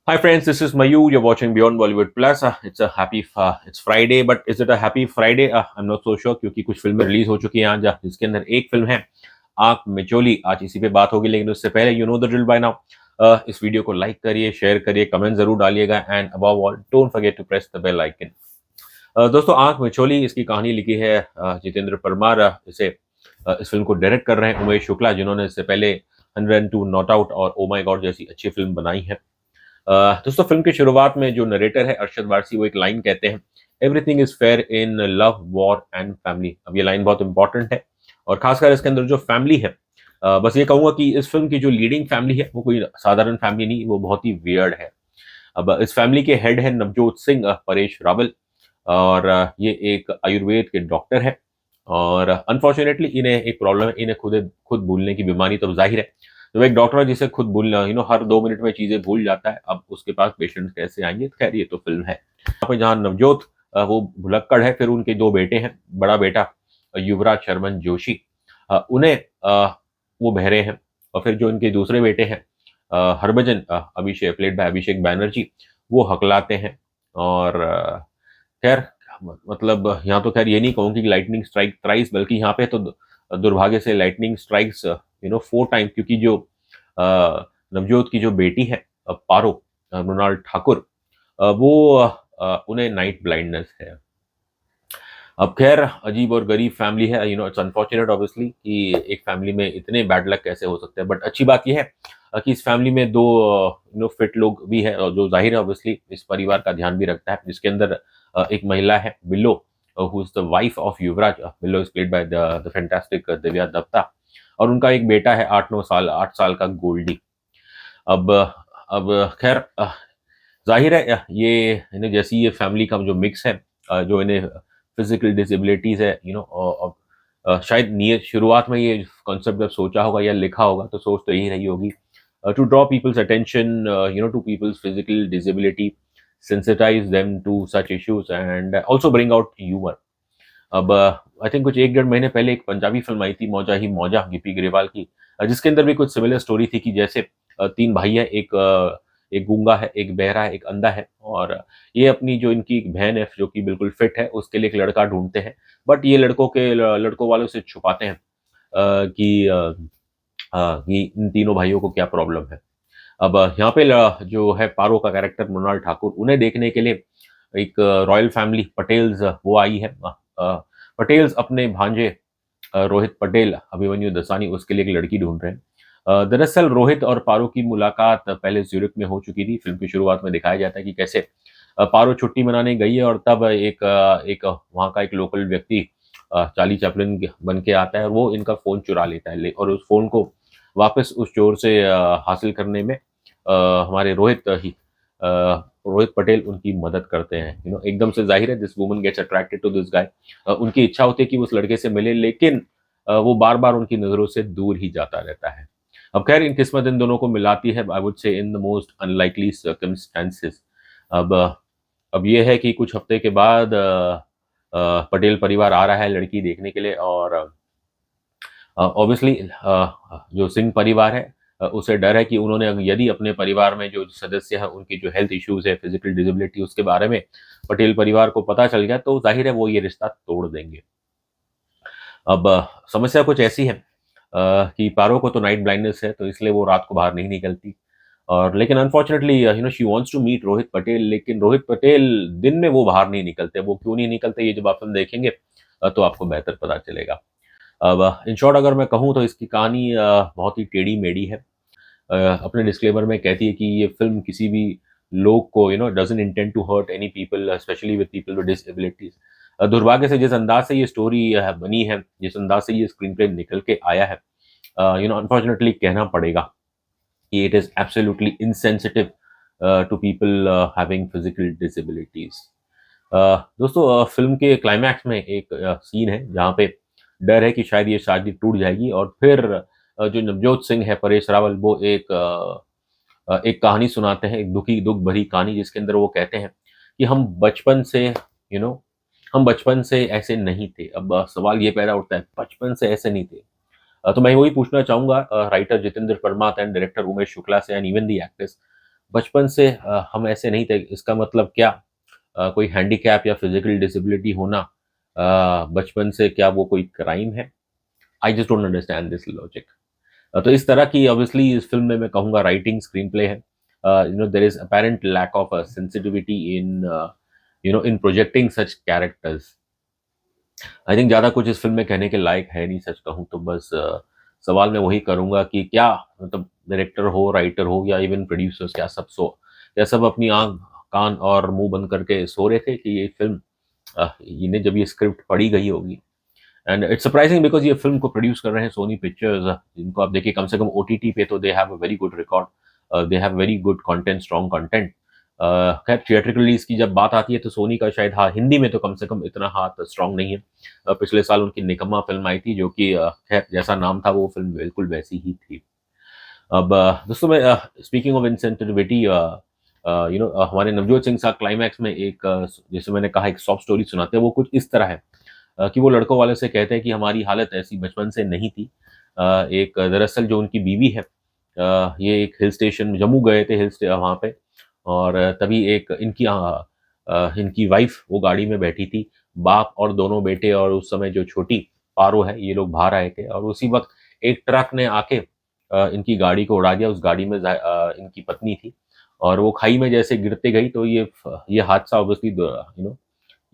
Hi friends, this is Mayu. You're watching Beyond Bollywood Plus. It's Friday, but is it a happy Friday? I'm not so sure क्योंकि कुछ फिल्में release हो चुकी हैं आज, जिसके अंदर एक फिल्म है आंख मिचोली। आज इसी पे बात होगी, लेकिन उससे पहले you know the drill by now. इस वीडियो को लाइक करिए, शेयर करिए, कमेंट जरूर डालिएगा and above all don't forget to press the bell icon. दोस्तों, आंख मिचोली, इसकी कहानी लिखी है जितेंद्र परमार। इस फिल्म को डायरेक्ट कर रहे हैं उमेश शुक्ला, जिन्होंने इससे पहले 102 नॉट आउट और ओ माई गॉड जैसी अच्छी फिल्म बनाई है। दोस्तों, फिल्म की शुरुआत में जो नरेटर है अरशद वारसी, वो एक लाइन कहते हैं, everything is fair in love war and family. अब ये लाइन बहुत इंपॉर्टेंट है और खासकर इसके अंदर जो फैमिली है, बस ये कहूंगा कि इस फिल्म की जो लीडिंग फैमिली है वो कोई साधारण फैमिली नहीं, वो बहुत ही वियर्ड है। अब इस फैमिली के हेड है नवजोत सिंह परेश रावल, और ये एक आयुर्वेद के डॉक्टर है। और अनफॉर्चुनेटली इन्हें एक प्रॉब्लम है, इन्हें खुद खुद भूलने की बीमारी। तो जाहिर है जब एक डॉक्टर है जिसे खुद भूलना, हर 2 मिनट में चीजें भूल जाता है, अब उसके पास पेशेंट कैसे आएंगे? खैर, ये तो फिल्म है। यहाँ पे जहाँ नवजोत वो भुलक्कड़ है, फिर उनके 2 बेटे हैं। बड़ा बेटा युवराज शर्मन जोशी, उन्हें वो बहरे हैं। और फिर जो इनके दूसरे बेटे हैं हरभजन अभिषेक, प्लेड बाय अभिषेक बैनर्जी, वो हकलाते हैं। और खैर, मतलब यहाँ तो खैर ये नहीं कहूँ कि लाइटनिंग स्ट्राइक थ्राइस, बल्कि यहाँ पे तो दुर्भाग्य से लाइटनिंग स्ट्राइक्स 4 टाइम, क्योंकि जो नवजोत की जो बेटी है पारो, मृणाल ठाकुर, वो उन्हें नाइट ब्लाइंडनेस है। अब खैर, अजीब और गरीब फैमिली है, इट्स अनफॉर्चुनेट ऑब्वियसली कि एक फैमिली में इतने बैड लक कैसे हो सकते हैं। बट अच्छी बात यह है कि इस फैमिली में 2 फिट लोग भी है, और जो जाहिर है ऑब्वियसली इस परिवार का ध्यान भी रखता है, जिसके अंदर एक महिला है Billo, who is the wife of Yuvraj. Billo is played by the fantastic Divya Dutta. और उनका एक बेटा है 8 साल का गोल्डी। अब खैर, जाहिर है ये जैसी ये फैमिली का जो मिक्स है, जो इन्हें फिजिकल डिसेबिलिटीज है, शायद नियत शुरुआत में ये कॉन्सेप्ट जब सोचा होगा या लिखा होगा तो सोच तो यही रही होगी, to draw people's attention to people's physical disability, sensitize them to such issues and also bring out humor. अब आई थिंक कुछ 1 डेढ़ महीने पहले एक पंजाबी फिल्म आई थी, मौजा ही मौजा, गिप्पी ग्रेवाल की, जिसके अंदर भी कुछ सिमिलर स्टोरी थी कि जैसे 3 भाई है, एक गूंगा है, एक बहरा है, एक अंधा है। और ये अपनी जो इनकी एक बहन है जो कि बिल्कुल फिट है, उसके लिए एक लड़का ढूंढते हैं। बट ये लड़कों वालों से छुपाते हैं कि इन तीनों भाइयों को क्या प्रॉब्लम है। अब यहाँ पे जो है पारो का कैरेक्टर मृणाल ठाकुर, उन्हें देखने के लिए एक रॉयल फैमिली पटेल्स वो आई है। पटेल्स अपने भांजे रोहित पटेल, अभिमन्यु दसानी, उसके लिए एक लड़की ढूंढ रहे हैं। दरअसल रोहित और पारो की मुलाकात पहले ज्यूरिख में हो चुकी थी। फिल्म की शुरुआत में दिखाया जाता है कि कैसे पारो छुट्टी मनाने गई है, और तब एक वहाँ का एक लोकल व्यक्ति चार्ली चैपलिन बन के आता है, और वो इनका फोन चुरा लेता है। और उस फोन को वापस उस चोर से हासिल करने में हमारे रोहित पटेल उनकी मदद करते हैं। एकदम से जाहिर है this woman gets attracted to this guy. उनकी इच्छा होती है कि वो उस लड़के से मिले, लेकिन वो बार बार उनकी नजरों से दूर ही जाता रहता है। अब खैर, इन किस्मत इन दोनों को मिलाती है, आई वुड से in the most unlikely circumstances. अब अब ये है कि कुछ हफ्ते के बाद पटेल परिवार आ रहा है लड़की देखने के लिए। और ऑब्वियसली जो सिंह परिवार है, उसे डर है कि उन्होंने यदि अपने परिवार में जो सदस्य है उनकी जो हेल्थ इश्यूज है, फिजिकल डिसेबिलिटी, उसके बारे में पटेल परिवार को पता चल गया, तो जाहिर है वो ये रिश्ता तोड़ देंगे। अब समस्या कुछ ऐसी है कि पारो को तो नाइट ब्लाइंडनेस है, तो इसलिए वो रात को बाहर नहीं निकलती। और लेकिन unfortunately she wants to meet Rohit Patel, लेकिन रोहित पटेल दिन में वो बाहर नहीं निकलते। वो क्यों नहीं निकलते, ये जब आप फिल्म देखेंगे तो आपको बेहतर पता चलेगा। अब इन शॉर्ट अगर मैं कहूँ तो इसकी कहानी बहुत ही टेढ़ी मेढ़ी है। अपने डिस्क्लेमर में कहती है कि ये फिल्म किसी भी लोग को doesn't intend to hurt any people, specially with people with disabilities. दुर्भाग्य से जिस अंदाज से ये स्टोरी बनी है, जिस अंदाज से ये स्क्रीन प्ले निकल के आया है, अनफॉर्चुनेटली कहना पड़ेगा कि it is absolutely insensitive to people having physical disabilities. दोस्तों, फिल्म के क्लाइमैक्स में एक सीन है जहाँ पे डर है कि शायद ये शादी टूट जाएगी, और फिर जो नवजोत सिंह है परेश रावल, वो एक कहानी सुनाते हैं, एक दुख भरी कहानी, जिसके अंदर वो कहते हैं कि यू नो हम बचपन से ऐसे नहीं थे। अब सवाल ये पैदा उठता है, बचपन से ऐसे नहीं थे? तो मैं वही पूछना चाहूंगा writer Jitendra Parmar and director Umesh Shukla से, एंड इवन दी एक्ट्रेस, बचपन से हम ऐसे नहीं थे, इसका मतलब क्या? कोई हैंडीकैप या फिजिकल डिसेबिलिटी होना बचपन से क्या वो कोई क्राइम है? I just don't understand this logic. तो इस तरह की ऑब्वियसली इस फ़िल्म में मैं कहूँगा राइटिंग, स्क्रीन प्ले है। There is apparent lack of sensitivity in in projecting such characters. I think ज़्यादा कुछ इस फ़िल्म में कहने के लायक है नहीं, सच कहूँ तो बस सवाल मैं वही करूँगा कि क्या मतलब डायरेक्टर हो, राइटर हो या इवन प्रोड्यूसर्स, क्या सब अपनी आँख, कान और मुँह बंद करके सो रहे थे कि ये फ़िल्म इन्हें जब ये स्क्रिप्ट पढ़ी गई होगी। एंड इट्स सरप्राइजिंग बिकॉज़ ये फ़िल्म को प्रोड्यूस कर रहे हैं सोनी पिक्चर्स, जिनको आप देखिए कम से कम ओटीटी पे तो they have a very good record, they have very good content, strong content. खैर थिएट्रिकल रिलीज़ की जब बात आती है तो सोनी का शायद हाँ, हिंदी में तो कम से कम इतना हाथ स्ट्रॉन्ग नहीं है। पिछले साल उनकी निकम्मा फ़िल्म आई थी जो कि खैर जैसा नाम था वो फ़िल्म बिल्कुल वैसी ही थी। अब दोस्तों मैं स्पीकिंग ऑफ इनसेंसिटिविटी हमारे नवजोत सिंह साहब क्लाइमैक्स में एक जैसे मैंने कहा एक सॉफ्ट स्टोरी सुनाते हैं, वो कुछ इस तरह है कि वो लड़कों वाले से कहते हैं कि हमारी हालत ऐसी बचपन से नहीं थी। एक दरअसल जो उनकी बीवी है, ये एक हिल स्टेशन जम्मू गए थे वहाँ पे और तभी एक इनकी वाइफ वो गाड़ी में बैठी थी, बाप और दोनों बेटे और उस समय जो छोटी पारो है, ये लोग बाहर आए थे और उसी वक़्त एक ट्रक ने आके इनकी गाड़ी को उड़ा दिया। उस गाड़ी में इनकी पत्नी थी और वो खाई में जैसे गिरते गई तो ये हादसा ऑब्वियसली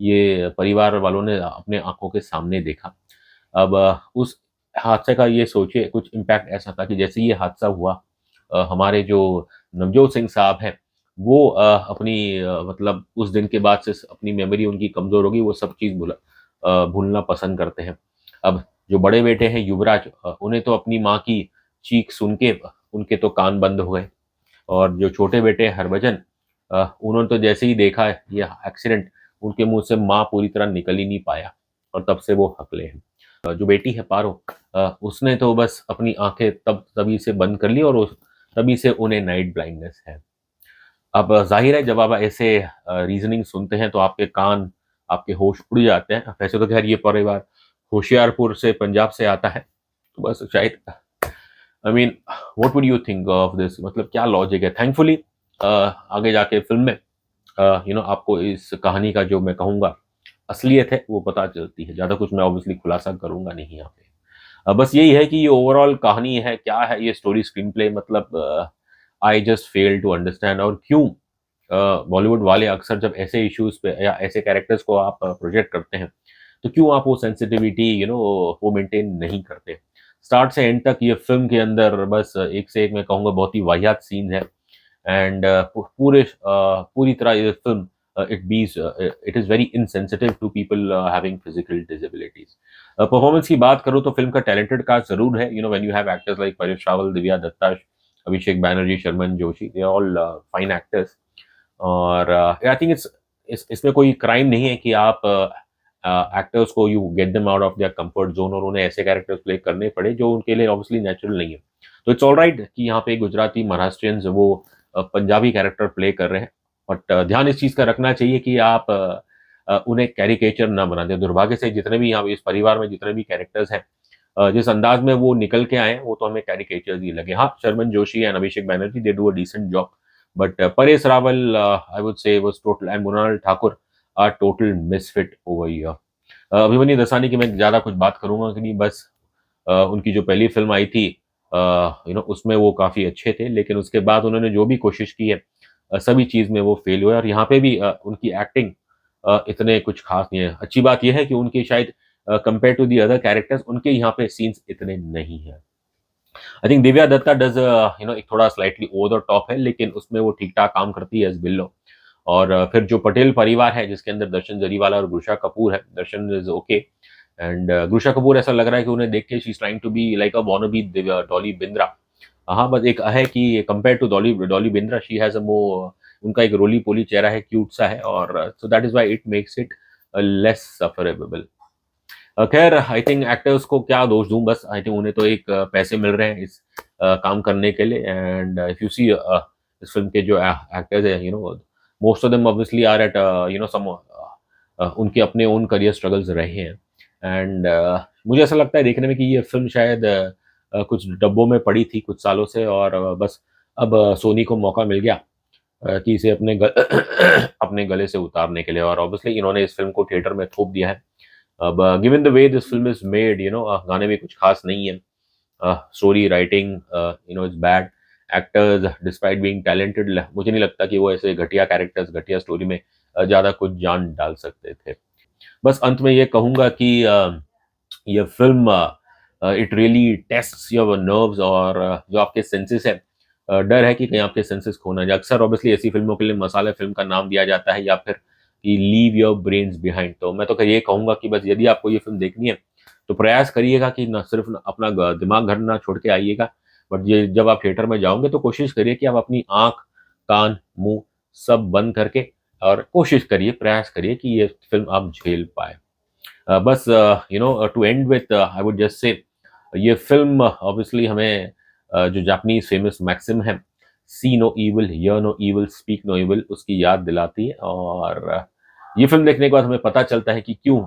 ये परिवार वालों ने अपने आँखों के सामने देखा। अब उस हादसे का ये सोचिए कुछ इम्पैक्ट ऐसा था कि जैसे ये हादसा हुआ हमारे जो नवजोत सिंह साहब हैं, वो अपनी मतलब उस दिन के बाद से अपनी मेमोरी उनकी कमज़ोर हो गई, वो सब चीज़ भूलना पसंद करते हैं। अब जो बड़े बेटे हैं युवराज, उन्हें तो अपनी माँ की चीख सुन के उनके तो कान बंद हो गए और जो छोटे बेटे हैं हरभजन, उन्होंने तो जैसे ही देखा है ये एक्सीडेंट, उनके मुँह से माँ पूरी तरह निकल ही नहीं पाया और तब से वो हकले हैं। जो बेटी है पारो, उसने तो बस अपनी आँखें तभी से बंद कर ली और तभी से उन्हें नाइट ब्लाइंडनेस है। अब ज़ाहिर है जब आप ऐसे रीज़निंग सुनते हैं तो आपके कान, आपके होश उड़ जाते हैं। वैसे तो ख़ैर ये परिवार होशियारपुर से पंजाब से आता है, तो बस शायद I mean what would you think of this, मतलब क्या लॉजिक है? थैंकफुली आगे जाके फ़िल्म में आपको इस कहानी का जो मैं कहूँगा असलियत है वो पता चलती है। ज़्यादा कुछ मैं ऑब्वियसली खुलासा करूँगा नहीं यहाँ पे। बस यही है कि ये ओवरऑल कहानी है, क्या है ये स्टोरी स्क्रीन प्ले, मतलब I just fail to understand और क्यों बॉलीवुड वाले अक्सर जब ऐसे इश्यूज़ पे या ऐसे कैरेक्टर्स को आप प्रोजेक्ट करते हैं, तो क्यों आप वो सेंसिटिविटी वो मेंटेन नहीं करते? स्टार्ट से एंड तक ये फ़िल्म के अंदर बस एक से एक मैं कहूँगा बहुत ही वाहियात सीन्स हैं एंड पूरी तरह ये film it is very insensitive to people having physical disabilities. Performance की बात करूँ तो फ़िल्म का टैलेंटेड कास्ट ज़रूर है, when you have actors like Paresh Rawal, Divya Dutta, Abhishek Banerjee, Sharman Joshi, they are all fine actors और आई थिंक इसमें कोई क्राइम नहीं है कि आप एक्टर्स को you get them out of their comfort zone और उन्हें ऐसे कैरेक्टर्स प्ले करने पड़े जो उनके लिए ऑब्वियसली नेचुरल नहीं है। तो इट्स ऑलराइट कि यहाँ पे गुजराती, महाराष्ट्रियंस वो पंजाबी कैरेक्टर प्ले कर रहे हैं। बट ध्यान इस चीज़ का रखना चाहिए कि आप उन्हें कैरिकेचर ना बना दें। दुर्भाग्य से जितने भी यहाँ इस परिवार में जितने भी कैरेक्टर्स हैं, जिस अंदाज में वो निकल के आए हैं, वो तो हमें कैरिकेचर्स ही लगे। हाँ, Sharman Joshi and Abhishek Banerjee they do a decent job, but Paresh Rawal I would say was total and Mrunal Thakur are total misfit over here. Abhimanyu Dassani की मैं ज़्यादा कुछ बात करूँगा कि नहीं, बस उनकी जो पहली फ़िल्म आई थी उसमें वो काफ़ी अच्छे थे, लेकिन उसके बाद उन्होंने जो भी कोशिश की है सभी चीज़ में वो फेल हुए और यहाँ पे भी उनकी एक्टिंग इतने कुछ ख़ास नहीं है। अच्छी बात ये है कि उनकी शायद compare to the other characters उनके यहाँ पे सीन्स इतने नहीं हैं। I think Divya Dutta does एक थोड़ा स्लाइटली ओवर द टॉप है, लेकिन उसमें वो ठीक-ठाक काम करती है एज़ बिल्लो और फिर जो पटेल परिवार है जिसके अंदर दर्शन जरीवाला और गुरशा कपूर है, Darshan is okay and Gursha Kapoor ऐसा लग रहा है कि उन्हें देख के she is trying to be like a wannabe Dolly Bindra. हाँ, बस एक है कि compare to Dolly Dolly Bindra she has a उनका एक रोली-पोली चेहरा है, क्यूट सा है और so that is why it makes it less sufferable. खैर आई थिंक एक्टर्स को क्या दोष दूँ, बस आई थिंक उन्हें तो एक पैसे मिल रहे हैं इस काम करने के लिए एंड इफ यू सी इस फ़िल्म के जो एक्टर्स हैं, most of them obviously are at some उनके अपने ओन करियर स्ट्रगल्स रहे हैं एंड मुझे ऐसा लगता है देखने में कि ये फ़िल्म शायद कुछ डब्बों में पड़ी थी कुछ सालों से और बस अब सोनी को मौका मिल गया कि इसे अपने गले से उतारने के लिए, और ऑब्वियसली इन्होंने इस फिल्म को थिएटर में थोप दिया है। अब given the way this film is made, गाने भी कुछ खास नहीं है, story writing is bad, actors despite being talented, मुझे नहीं लगता कि वो ऐसे घटिया कैरेक्टर्स घटिया स्टोरी में ज़्यादा कुछ जान डाल सकते थे। बस अंत में ये कहूँगा कि ये film it really tests your nerves, और जो आपके सेंसेस है, डर है कि कहीं आपके सेंसेस खो ना जाए। अक्सर ऑब्वियसली ऐसी फ़िल्मों के लिए मसाला फ़िल्म का नाम दिया जाता है, या फिर कि लीव योर ब्रेन्स बिहाइंड। तो मैं तो ये कहूँगा कि बस यदि आपको ये फ़िल्म देखनी है, तो प्रयास करिएगा कि ना सिर्फ़ अपना दिमाग घर ना छोड़ के आइएगा, बट ये जब आप थिएटर में जाओगे तो कोशिश करिए कि आप अपनी आँख, कान, मुँह सब बंद करके, और कोशिश करिए, प्रयास करिए कि ये फ़िल्म आप झेल पाएँ। बस to end with I would just say, ये फ़िल्म ऑब्वियसली हमें जो जापानीज़ फ़ेमस मैक्सिम है, see no evil, hear no evil, speak no evil, उसकी याद दिलाती है। और ये फ़िल्म देखने के बाद हमें पता चलता है कि क्यों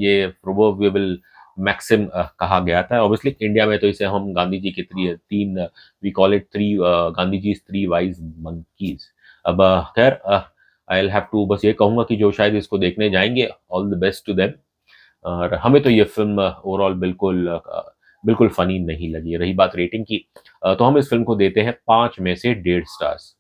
ये प्रोवर्बियल मैक्सिम कहा गया था। ऑब्वियसली इंडिया में तो इसे हम गांधी जी की 3 we call it 3 Gandhi jis 3 wise monkeys. अब खैर आई विल हैव टू बस ये कहूँगा कि जो शायद इसको देखने जाएँगे, all the best to them. और हमें तो ये फ़िल्म ओवरऑल बिल्कुल फ़नी नहीं लगी। रही बात रेटिंग की, तो हम इस फ़िल्म को देते हैं 5 में से 1.5 स्टार्स।